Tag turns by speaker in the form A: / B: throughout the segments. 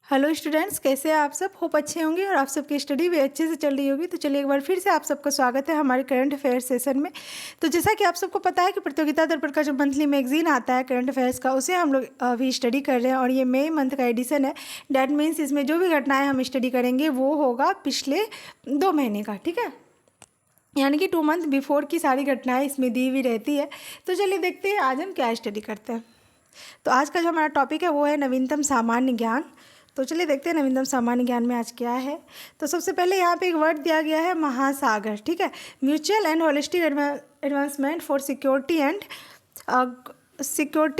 A: Hello students, कैसे हैं आप सब। होप अच्छे होंगे और आप सबकी स्टडी भी अच्छे से चल रही होगी। तो चलिए एक बार फिर से आप सबका स्वागत है हमारे करंट अफेयर्स सेशन में। तो जैसा कि आप सबको पता है कि प्रतियोगिता दर्पण का जो मंथली मैगजीन आता है करंट अफेयर्स का, उसे हम लोग अभी स्टडी कर रहे हैं और ये मई मंथ का एडिशन है। डैट मीन्स इसमें जो भी घटनाएँ हम स्टडी करेंगे वो होगा पिछले 2 महीने का, ठीक है, यानी कि 2 मंथ बिफोर की सारी घटनाएं इसमें दी हुई रहती है। तो चलिए देखते हैं आज हम क्या स्टडी करते हैं। तो आज का जो हमारा टॉपिक है वो है नवीनतम सामान्य ज्ञान। तो चलिए देखते हैं नवीनतम सामान्य ज्ञान में आज क्या है। तो सबसे पहले यहाँ पे एक वर्ड दिया गया है महासागर, ठीक है। Mutual and holistic advancement for security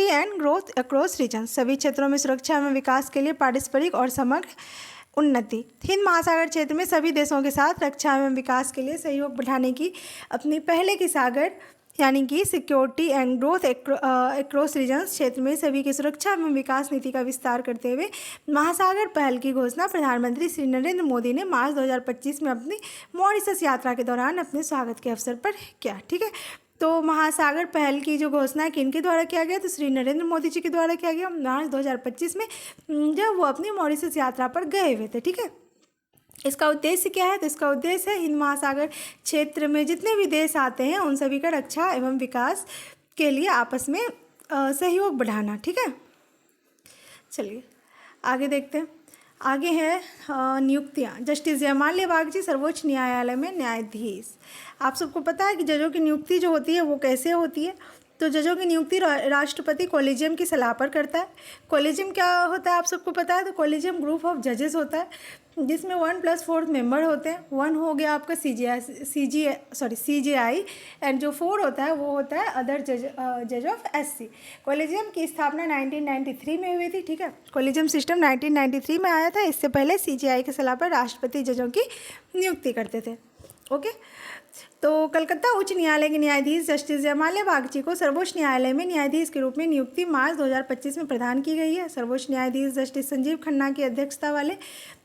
A: and growth across region. सभी क्षेत्रों में सुरक्षा एवं विकास के लिए पारस्परिक और समग्र उन्नति। हिंद महासागर क्षेत्र में सभी देशों के साथ रक्षा एवं विकास के लिए सहयोग बढ़ाने की अपनी पहले की सागर यानी कि security and growth across regions क्षेत्र में सभी की सुरक्षा एवं विकास नीति का विस्तार करते हुए महासागर पहल की घोषणा प्रधानमंत्री श्री नरेंद्र मोदी ने मार्च 2025 में अपनी मॉरिशस यात्रा के दौरान अपने स्वागत के अवसर पर किया, ठीक है। तो महासागर पहल की जो घोषणा किनके द्वारा किया गया, तो श्री नरेंद्र मोदी जी के द्वारा किया गया मार्च 2025 में, जब वो अपनी मॉरिशस यात्रा पर गए हुए थे, ठीक है। इसका उद्देश्य क्या है, तो इसका उद्देश्य है हिंद महासागर क्षेत्र में जितने भी देश आते हैं उन सभी का रक्षा एवं विकास के लिए आपस में सहयोग बढ़ाना, ठीक है। चलिए आगे देखते हैं। आगे है नियुक्तियाँ। जस्टिस जयमाल्या बागची सर्वोच्च न्यायालय में न्यायाधीश। आप सबको पता है कि जजों की नियुक्ति जो होती है वो कैसे होती है। तो जजों की नियुक्ति राष्ट्रपति कॉलेजियम की सलाह पर करता है। कॉलेजियम क्या होता है आप सबको पता है। तो कॉलेजियम ग्रुप ऑफ जजेस होता है जिसमें 1+4 मेंबर होते हैं। 1 हो गया आपका CJI एंड जो 4 होता है वो होता है अदर जज ऑफ SC। कॉलेजियम की स्थापना 1993 में हुई थी, ठीक है। कॉलेजियम सिस्टम 1993 में आया था। इससे पहले CJI की सलाह पर राष्ट्रपति जजों की नियुक्ति करते थे, ओके। तो कलकत्ता उच्च न्यायालय के न्यायाधीश जस्टिस जयमाल्या बागची को सर्वोच्च न्यायालय में न्यायाधीश के रूप में नियुक्ति मार्च 2025 में प्रदान की गई है। सर्वोच्च न्यायाधीश जस्टिस संजीव खन्ना की अध्यक्षता वाले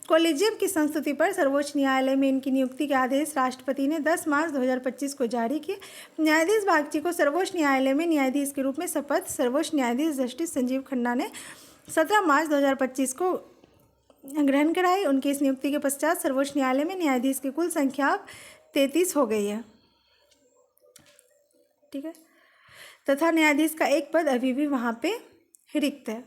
A: कॉलेजियम की संस्तुति पर सर्वोच्च न्यायालय में इनकी नियुक्ति के आदेश राष्ट्रपति ने 10 मार्च 2025 को जारी किए। न्यायाधीश बागची को सर्वोच्च न्यायालय में न्यायाधीश के रूप में शपथ सर्वोच्च न्यायाधीश जस्टिस संजीव खन्ना ने 17 मार्च 2025 को ग्रहण कराई। उनकी इस नियुक्ति के पश्चात सर्वोच्च न्यायालय में न्यायाधीश की कुल संख्या 33 हो गई है, ठीक है। तथा न्यायाधीश का एक पद अभी भी वहाँ पे रिक्त है,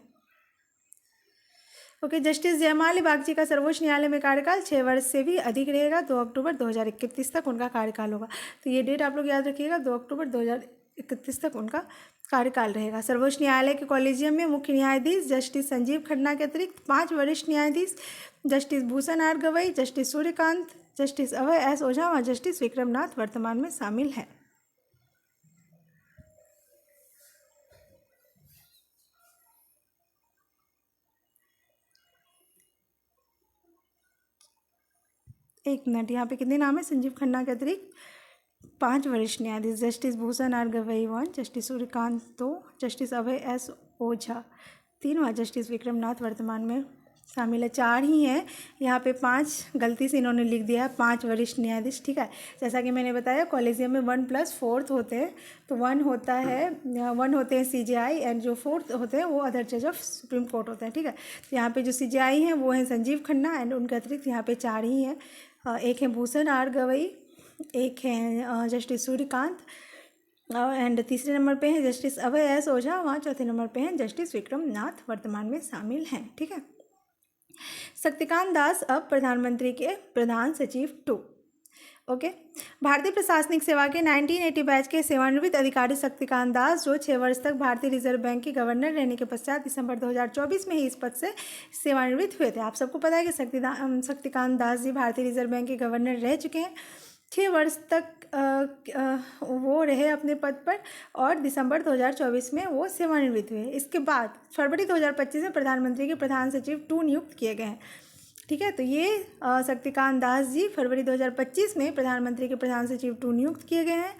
A: ओके। जस्टिस जयमाल्या बागची का सर्वोच्च न्यायालय में कार्यकाल 6 वर्ष से भी अधिक रहेगा। 2 अक्टूबर 2031 तक उनका कार्यकाल होगा। तो ये डेट आप लोग याद रखिएगा, 2 अक्टूबर 2031 तक उनका कार्यकाल रहेगा। सर्वोच्च न्यायालय के कॉलेजियम में मुख्य न्यायाधीश जस्टिस संजीव खन्ना के अतिरिक्त 5 वरिष्ठ न्यायाधीश justice Bhushan R Gavai, justice Surya Kant, justice Abhay S Ojha और जस्टिस विक्रमनाथ वर्तमान में शामिल हैं। एक मिनट, यहाँ पे कितने नाम है। संजीव खन्ना के अतिरिक्त 5 वरिष्ठ न्यायाधीश justice Bhushan R Gavai 1, justice Surya Kant 2, justice Abhay S Ojha 3 और जस्टिस विक्रमनाथ वर्तमान में शामिल है। 4 ही हैं, यहाँ पे 5 गलती से इन्होंने लिख दिया है, 5 वरिष्ठ न्यायाधीश, ठीक है। जैसा कि मैंने बताया कॉलेजियम में 1+4 होते हैं। तो 1 होता है 1 होते हैं CJI एंड जो 4 होते हैं वो अदर जज ऑफ सुप्रीम कोर्ट होते हैं, ठीक है। तो यहाँ पे जो CJI हैं वो हैं संजीव खन्ना एंड उनके अतिरिक्त यहाँ पे 4 ही हैं। एक है भूषण आर गवई, एक है जस्टिस सूर्यकांत एंड तीसरे नंबर पे हैं जस्टिस अभय एस ओझा, वहाँ चौथे नंबर पे हैं जस्टिस विक्रमनाथ वर्तमान में शामिल हैं, ठीक है। शक्तिकांत दास अब प्रधानमंत्री के प्रधान सचिव 2, ओके। भारतीय प्रशासनिक सेवा के 1980 बैच के सेवानिवृत्त अधिकारी शक्तिकांत दास जो 6 वर्ष तक भारतीय रिजर्व बैंक के गवर्नर रहने के पश्चात दिसंबर 2024 में ही इस पद से सेवानिवृत्त हुए थे। आप सबको पता है कि शक्तिकांत दास जी भारतीय रिजर्व बैंक के गवर्नर रह चुके हैं। 6 वर्ष तक वो रहे अपने पद पर और दिसंबर 2024 में वो सेवानिवृत्त हुए। इसके बाद फरवरी 2025 में प्रधानमंत्री के प्रधान सचिव 2 नियुक्त किए गए हैं, ठीक है। तो ये शक्तिकांत दास जी फरवरी 2025 में प्रधानमंत्री के प्रधान सचिव 2 नियुक्त किए गए हैं।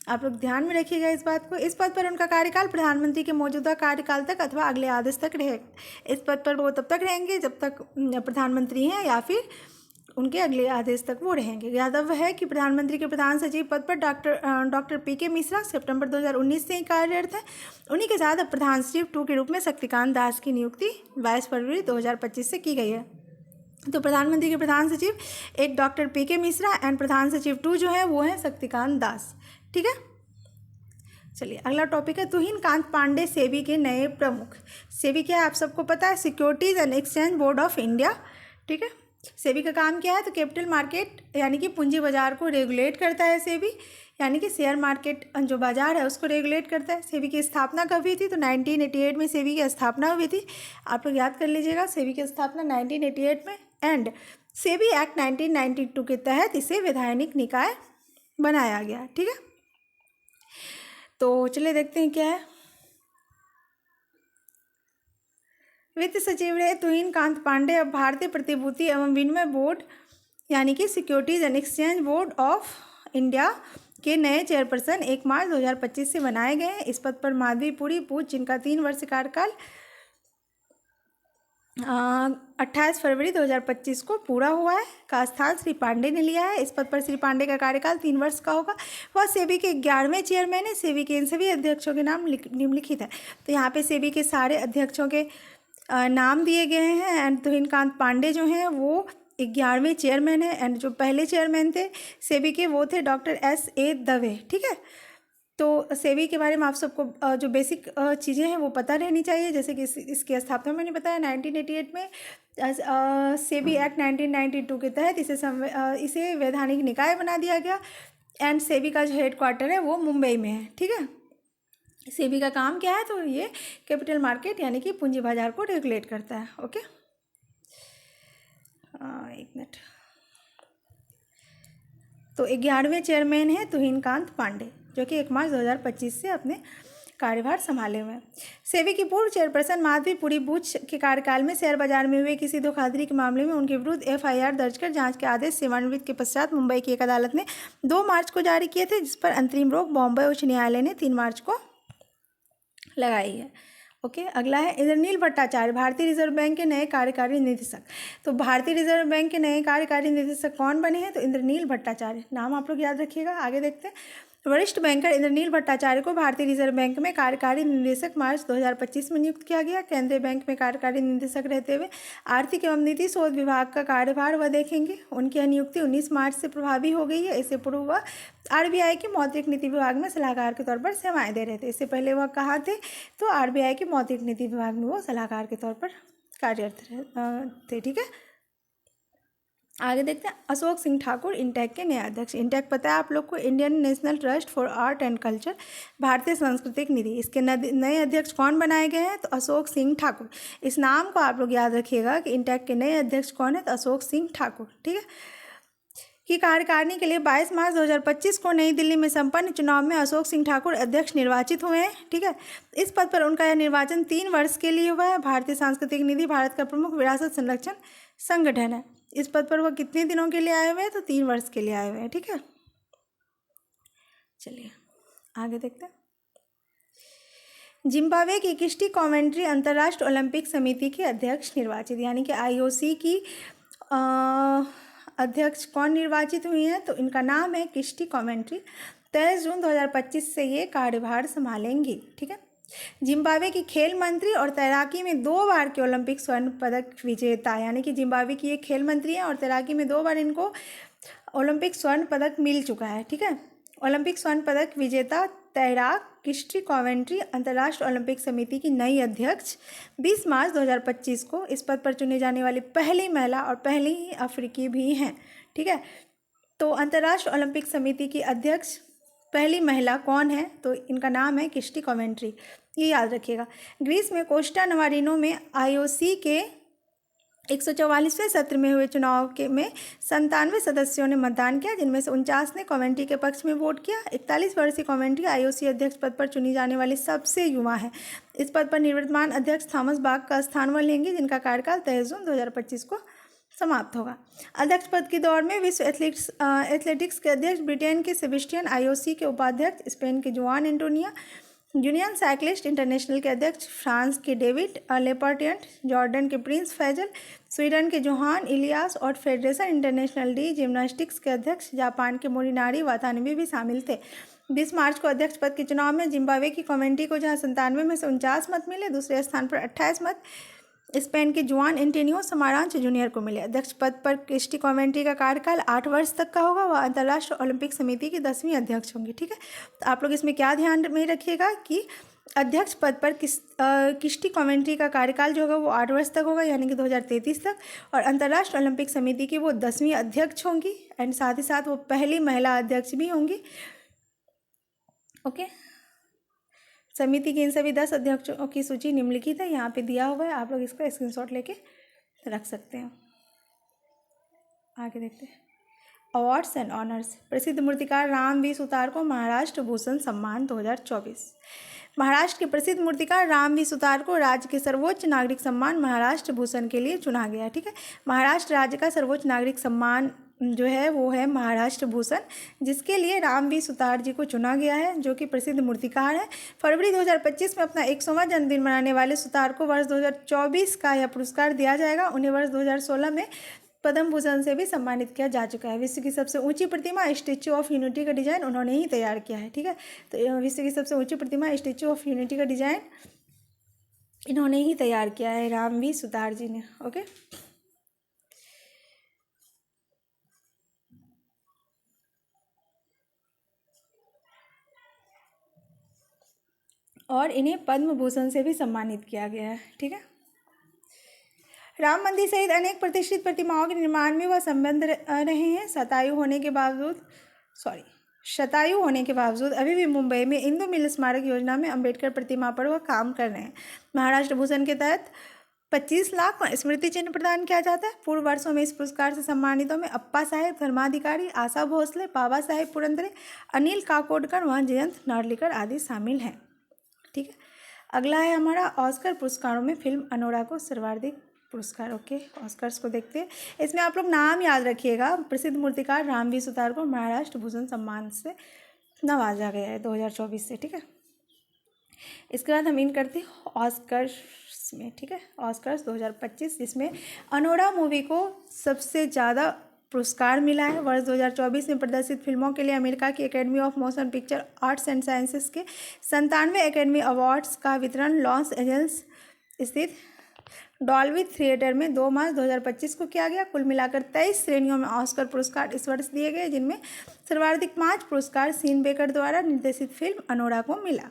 A: आप लोग ध्यान में रखिएगा इस बात को। इस पद पर उनका कार्यकाल प्रधानमंत्री के मौजूदा कार्यकाल तक अथवा अगले आदेश तक रहेगा। इस पद पर वो तब तक रहेंगे जब तक प्रधानमंत्री हैं या फिर उनके अगले आदेश तक वो रहेंगे। ज्ञातव्य है कि प्रधानमंत्री के प्रधान सचिव पद पर डॉक्टर पीके मिश्रा सितंबर 2019 से ही कार्यरत हैं। उन्हीं के साथ अब प्रधान सचिव 2 के रूप में शक्तिकांत दास की नियुक्ति 22 फरवरी 2025 से की गई है। तो प्रधानमंत्री के प्रधान सचिव एक डॉक्टर पीके मिश्रा एंड प्रधान सचिव 2 जो है वो है शक्तिकांत दास। ठीक है, चलिए अगला टॉपिक है तुहिनकांत पांडे सेबी के नए प्रमुख। सेबी क्या है आप सबको पता है, securities and exchange board of India. ठीक है, सेबी का काम क्या है, तो कैपिटल मार्केट यानी कि पूंजी बाजार को रेगुलेट करता है सेबी, यानी कि शेयर मार्केट जो बाजार है उसको रेगुलेट करता है। सेबी की स्थापना कब हुई थी, तो 1988 में सेबी की स्थापना हुई थी। आप लोग याद कर लीजिएगा, सेबी की स्थापना 1988 में एंड सेबी एक्ट 1992 के तहत इसे वैधानिक निकाय बनाया गया। ठीक है, तो चलिए देखते हैं क्या है। वित्त सचिव रहे तुहिनकांत पांडे अब भारतीय प्रतिभूति एवं विनिमय बोर्ड यानी कि securities and exchange board of India के नए चेयरपर्सन 1 मार्च 2025 से बनाए गए हैं। इस पद पर माधवी पुरी पूज, जिनका 3 वर्ष कार्यकाल 28 फरवरी 2025 को पूरा हुआ है, का स्थान श्री पांडे ने लिया है। इस पद पर श्री पांडे का कार्यकाल 3 वर्ष का होगा। वह सेबी के 11वें चेयरमैन है। सेबी के इन सभी अध्यक्षों के नाम निम्नलिखित है। तो यहाँ पे सेबी के सारे अध्यक्षों के नाम दिए गए हैं एंड तुहिनकांत पांडे जो हैं वो 11वें चेयरमैन है एंड जो पहले चेयरमैन थे सेबी के वो थे डॉक्टर S.A. दवे। ठीक है, तो सेबी के बारे में आप सबको जो बेसिक चीज़ें हैं वो पता रहनी चाहिए, जैसे कि इसकी स्थापना मैंने बताया 1988 में। सेबी एक्ट 1992 के तहत इसे वैधानिक निकाय बना दिया गया एंड सेबी का जो हेडक्वार्टर है वो मुंबई में है। ठीक है, सेबी का काम क्या है, तो ये कैपिटल मार्केट यानी कि पूंजी बाजार को रेगुलेट करता है। ओके, एक मिनट। तो 11वें चेयरमैन है तुहिनकांत पांडे, जो कि 1 मार्च 2025 से अपने कार्यभार संभाले हुए हैं। सेबी की पूर्व चेयरपर्सन माधवी पुरी बूच के कार्यकाल में शेयर बाजार में हुए किसी धोखाधड़ी के मामले में उनके विरुद्ध FIR दर्ज कर जांच के आदेश सेवानिवृत्ति के पश्चात मुंबई की एक अदालत ने 2 मार्च को जारी किए थे, जिस पर अंतरिम रोक बॉम्बे उच्च न्यायालय ने 3 मार्च को लगाई है। ओके, अगला है इंद्रनील भट्टाचार्य, भारतीय रिजर्व बैंक के नए कार्यकारी निदेशक। तो भारतीय रिजर्व बैंक के नए कार्यकारी निदेशक कौन बने हैं, तो इंद्रनील भट्टाचार्य, नाम आप लोग याद रखिएगा। आगे देखते हैं। वरिष्ठ बैंकर इंद्रनील भट्टाचार्य को भारतीय रिजर्व बैंक में कार्यकारी निदेशक मार्च 2025 में नियुक्त किया गया। केंद्रीय बैंक में कार्यकारी निदेशक रहते हुए आर्थिक एवं नीति शोध विभाग का कार्यभार वह देखेंगे। उनकी नियुक्ति 19 मार्च से प्रभावी हो गई है। इससे पूर्व वह RBI के मौद्रिक नीति विभाग में सलाहकार के तौर पर सेवाएं दे रहे थे। इससे पहले वह कहाँ थे, तो RBI के मौद्रिक नीति विभाग में वो सलाहकार के तौर पर कार्यरत थे। ठीक है, आगे देखते हैं। अशोक सिंह ठाकुर इंटेक के नए अध्यक्ष। इंटेक पता है आप लोग को, Indian national trust for art and culture, भारतीय सांस्कृतिक निधि। इसके नए अध्यक्ष कौन बनाए गए हैं, तो अशोक सिंह ठाकुर। इस नाम को आप लोग याद रखिएगा कि इंटेक के नए अध्यक्ष कौन है, तो अशोक सिंह ठाकुर। ठीक है, की कार्यकारिणी के लिए 22 मार्च 2025 को नई दिल्ली में संपन्न चुनाव में अशोक सिंह ठाकुर अध्यक्ष निर्वाचित हुए हैं। ठीक है, इस पद पर उनका यह निर्वाचन 3 वर्ष के लिए हुआ है। भारतीय सांस्कृतिक निधि भारत का प्रमुख विरासत संरक्षण संगठन है। इस पद पर वह कितने दिनों के लिए आए हुए हैं, तो 3 वर्ष के लिए आए हुए हैं। ठीक है, चलिए आगे देखते हैं। जिम्बाब्वे की किस्टी कॉवेंट्री अंतर्राष्ट्रीय ओलंपिक समिति के अध्यक्ष निर्वाचित, यानी कि IOC की अध्यक्ष कौन निर्वाचित हुई हैं, तो इनका नाम है किस्टी कॉवेंट्री। 23 जून 2025 से ये कार्यभार संभालेंगी। ठीक है, जिम्बाब्वे की खेल मंत्री और तैराकी में 2 बार के ओलंपिक स्वर्ण पदक विजेता, यानी कि जिम्बाब्वे की एक खेल मंत्री हैं और तैराकी में 2 बार इनको ओलंपिक स्वर्ण पदक मिल चुका है। ठीक है, ओलंपिक स्वर्ण पदक विजेता तैराक किस्टी कॉवेंट्री अंतर्राष्ट्रीय ओलंपिक समिति की नई अध्यक्ष 20 मार्च 2025 को इस पद पर चुने जाने वाली पहली महिला और पहली ही अफ्रीकी भी हैं। ठीक है, तो अंतर्राष्ट्रीय ओलंपिक समिति की अध्यक्ष पहली महिला कौन है, तो इनका नाम है किस्टी कॉवेंट्री, ये याद रखिएगा। ग्रीस में कोस्टा नवारिनो में IOC के 144वें सत्र में हुए चुनाव में 97 सदस्यों ने मतदान किया, जिनमें से 49 ने कॉवेंट्री के पक्ष में वोट किया। 41 वर्षीय कॉवेंट्री IOC अध्यक्ष पद पर चुनी जाने वाली सबसे युवा है। इस पद पर निवर्तमान अध्यक्ष थॉमस बाग का स्थान वह लेंगे, जिनका कार्यकाल 23 जून 2025 को समाप्त होगा। अध्यक्ष पद की दौड़ में विश्व एथलेटिक्स के अध्यक्ष ब्रिटेन के सेबेस्टियन, IOC के उपाध्यक्ष स्पेन के जुआन एंटोनिया, यूनियन साइक्लिस्ट इंटरनेशनल के अध्यक्ष फ्रांस के डेविड लेपर्टियंट, जॉर्डन के प्रिंस फैजल, स्वीडन के जोहान इलियास और फेडरेशन इंटरनेशनल डी जिम्नास्टिक्स के अध्यक्ष जापान के मोरिनारी वातानबे भी शामिल थे। 20 मार्च को अध्यक्ष पद के चुनाव में जिम्बाब्वे की कमेटी को जहां 97 में से 49 मत मिले, दूसरे स्थान पर 28 मत स्पेन के जुआन एंटेनियो समारांच जूनियर को मिले। अध्यक्ष पद पर क्रिस्टी कमेटी का कार्यकाल 8 वर्ष तक का होगा। वह अंतर्राष्ट्रीय ओलंपिक समिति की 10वीं अध्यक्ष होंगी। ठीक है, तो आप लोग इसमें क्या ध्यान में रखिएगा कि अध्यक्ष पद पर क्रिस्टी कमेटी का कार्यकाल जो होगा वो 8 वर्ष तक होगा, यानी कि 2033 तक, और अंतर्राष्ट्रीय ओलंपिक समिति की वो 10वीं अध्यक्ष होंगी एंड साथ ही साथ वो पहली महिला अध्यक्ष भी होंगी। ओके, समिति के इन सभी 10 अध्यक्षों की सूची निम्नलिखित है, यहाँ पे दिया हुआ है, आप लोग इसका स्क्रीनशॉट लेके रख सकते हैं। आगे देखते हैं अवार्ड्स एंड ऑनर्स। प्रसिद्ध मूर्तिकार राम वी सुतार को महाराष्ट्र भूषण सम्मान 2024। महाराष्ट्र के प्रसिद्ध मूर्तिकार राम वी सुतार को राज्य के सर्वोच्च नागरिक सम्मान महाराष्ट्र भूषण के लिए चुना गया। ठीक है, महाराष्ट्र राज्य का सर्वोच्च नागरिक सम्मान जो है वो है महाराष्ट्र भूषण, जिसके लिए राम वी सुतार जी को चुना गया है, जो कि प्रसिद्ध मूर्तिकार है। फरवरी 2025 में अपना 100वां जन्मदिन मनाने वाले सुतार को वर्ष 2024 का यह पुरस्कार दिया जाएगा। उन्हें वर्ष 2016 में पद्म भूषण से भी सम्मानित किया जा चुका है। विश्व की सबसे ऊंची प्रतिमा स्टैच्यू ऑफ यूनिटी का डिज़ाइन उन्होंने ही तैयार किया है। ठीक है, तो विश्व की सबसे ऊंची प्रतिमा स्टैच्यू ऑफ यूनिटी का डिज़ाइन इन्होंने ही तैयार किया है, राम वी सुतार जी ने। ओके, और इन्हें पद्म भूषण से भी सम्मानित किया गया है। ठीक है, राम मंदिर सहित अनेक प्रतिष्ठित प्रतिमाओं के निर्माण में वह संबंध रहे हैं। शतायु होने के बावजूद अभी भी मुंबई में इंदु मिल स्मारक योजना में अंबेडकर प्रतिमा पर वह काम कर रहे हैं। महाराष्ट्र भूषण के तहत 25 लाख स्मृति चिन्ह प्रदान किया जाता है। पूर्व वर्षों में इस पुरस्कार से सम्मानितों में अप्पा साहेब धर्माधिकारी, आशा भोसले, बाबा साहेब पुरंदरे, अनिल काकोडकर व जयंत नार्लिकर आदि शामिल हैं। ठीक है, अगला है हमारा ऑस्कर पुरस्कारों में फिल्म अनोरा को सर्वाधिक पुरस्कार। ओके, ऑस्कर्स को देखते हैं। इसमें आप लोग नाम याद रखिएगा। प्रसिद्ध मूर्तिकार राम वी सुतार को महाराष्ट्र भूषण सम्मान से नवाजा गया है 2024 से। ठीक है, इसके बाद हम इन करते हैं ऑस्कर्स में। ठीक है, ऑस्कर्स 2025, जिसमें अनोरा मूवी को सबसे ज़्यादा पुरस्कार मिला है। वर्ष 2024 में प्रदर्शित फिल्मों के लिए अमेरिका की academy of motion picture arts and sciences के 97वें एकेडमी अवार्ड्स का वितरण लॉस एंजल्स स्थित डॉल्बी थिएटर में 2 मार्च 2025 को किया गया। कुल मिलाकर 23 श्रेणियों में ऑस्कर पुरस्कार इस वर्ष दिए गए, जिनमें सर्वाधिक 5 पुरस्कार सीन बेकर द्वारा निर्देशित फिल्म अनोरा को मिला,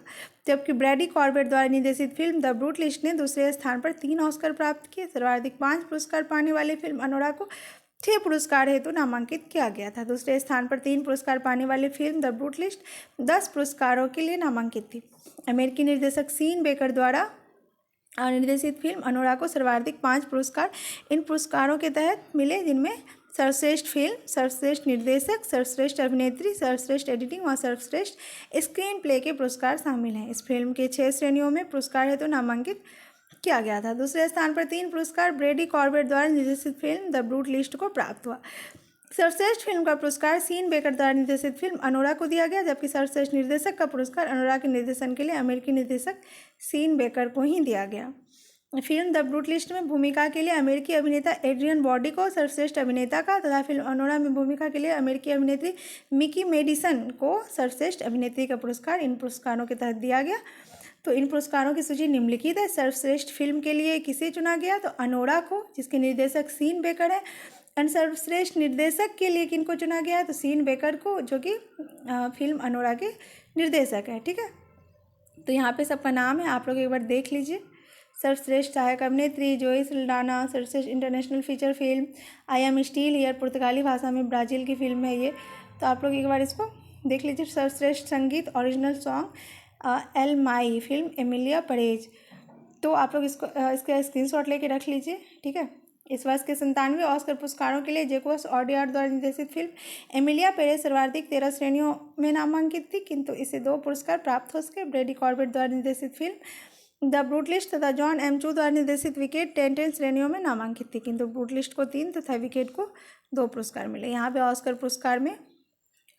A: जबकि ब्रैडी कॉर्बेट द्वारा निर्देशित फिल्म द ब्रूट लिस्ट ने दूसरे स्थान पर 3 ऑस्कर प्राप्त किए। सर्वाधिक 5 पुरस्कार पाने वाली फिल्म अनोरा को 6 पुरस्कार हेतु नामांकित किया गया था। दूसरे स्थान पर 3 पुरस्कार पाने वाली फिल्म द ब्रूट लिस्ट 10 पुरस्कारों के लिए नामांकित थी। अमेरिकी निर्देशक सीन बेकर द्वारा निर्देशित फिल्म अनोरा को सर्वाधिक 5 पुरस्कार इन पुरस्कारों के तहत मिले, जिनमें सर्वश्रेष्ठ फिल्म, सर्वश्रेष्ठ निर्देशक, सर्वश्रेष्ठ अभिनेत्री, सर्वश्रेष्ठ एडिटिंग व सर्वश्रेष्ठ स्क्रीन प्ले के पुरस्कार शामिल हैं। इस फिल्म के 6 श्रेणियों में पुरस्कार हेतु नामांकित किया गया था। दूसरे स्थान पर 3 पुरस्कार ब्रैडी कॉर्बेट द्वारा निर्देशित फिल्म द ब्रूट लिस्ट को प्राप्त हुआ। सर्वश्रेष्ठ फिल्म का पुरस्कार सीन बेकर द्वारा निर्देशित फिल्म अनोरा को दिया गया, जबकि सर्वश्रेष्ठ निर्देशक का पुरस्कार अनोरा के निर्देशन के लिए अमेरिकी निर्देशक सीन बेकर को ही दिया गया। फिल्म द ब्रूट लिस्ट में भूमिका के लिए अमेरिकी अभिनेता एड्रियन ब्रॉडी को सर्वश्रेष्ठ अभिनेता का तथा फिल्म अनोरा में भूमिका के लिए अमेरिकी अभिनेत्री मिकी मेडिसन को सर्वश्रेष्ठ अभिनेत्री का पुरस्कार इन पुरस्कारों के तहत दिया गया। तो इन पुरस्कारों की सूची निम्नलिखित है। सर्वश्रेष्ठ फिल्म के लिए किसे चुना गया, तो अनोरा को, जिसके निर्देशक सीन बेकर है। एंड सर्वश्रेष्ठ निर्देशक के लिए किनको चुना गया है, तो सीन बेकर को, जो कि फिल्म अनोरा के निर्देशक है। ठीक है, तो यहाँ पे सबका नाम है, आप लोग एक बार देख लीजिए। सर्वश्रेष्ठ सहायक अभिनेत्री जोई सल्डाना, सर्वश्रेष्ठ international feature film I am still here, पुर्तगाली भाषा में ब्राज़ील की फिल्म है ये, तो आप लोग एक बार इसको देख लीजिए। सर्वश्रेष्ठ संगीत ओरिजिनल सॉन्ग एल माई, फिल्म एमिलिया परेज। तो आप लोग इसका स्क्रीनशॉट लेके रख लीजिए। ठीक है, इस वर्ष के 97वें ऑस्कर पुरस्कारों के लिए जैकोस ऑडियार द्वारा निर्देशित फिल्म एमिलिया पेरेज सर्वाधिक 13 श्रेणियों में नामांकित थी, किंतु इसे 2 पुरस्कार प्राप्त हो सके। ब्रैडी कॉर्बेट द्वारा निर्देशित फिल्म द ब्रूट लिस्ट तथा जॉन एम चू द्वारा निर्देशित विकेट 10 श्रेणियों में नामांकित थी, किंतु ब्रूट लिस्ट को 3 तथा विकेट को 2 पुरस्कार मिले। यहाँ पे ऑस्कर पुरस्कार में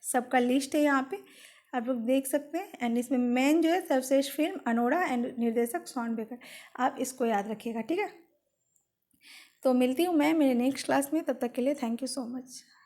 A: सबका लिस्ट है यहाँ पे। आप लोग देख सकते हैं। एंड इसमें मेन जो है सर्वश्रेष्ठ फिल्म अनोरा एंड निर्देशक शॉन बेकर। आप इसको याद रखिएगा, ठीक है। तो मिलती हूँ मैं मेरे नेक्स्ट क्लास में, तब तक के लिए थैंक यू सो मच।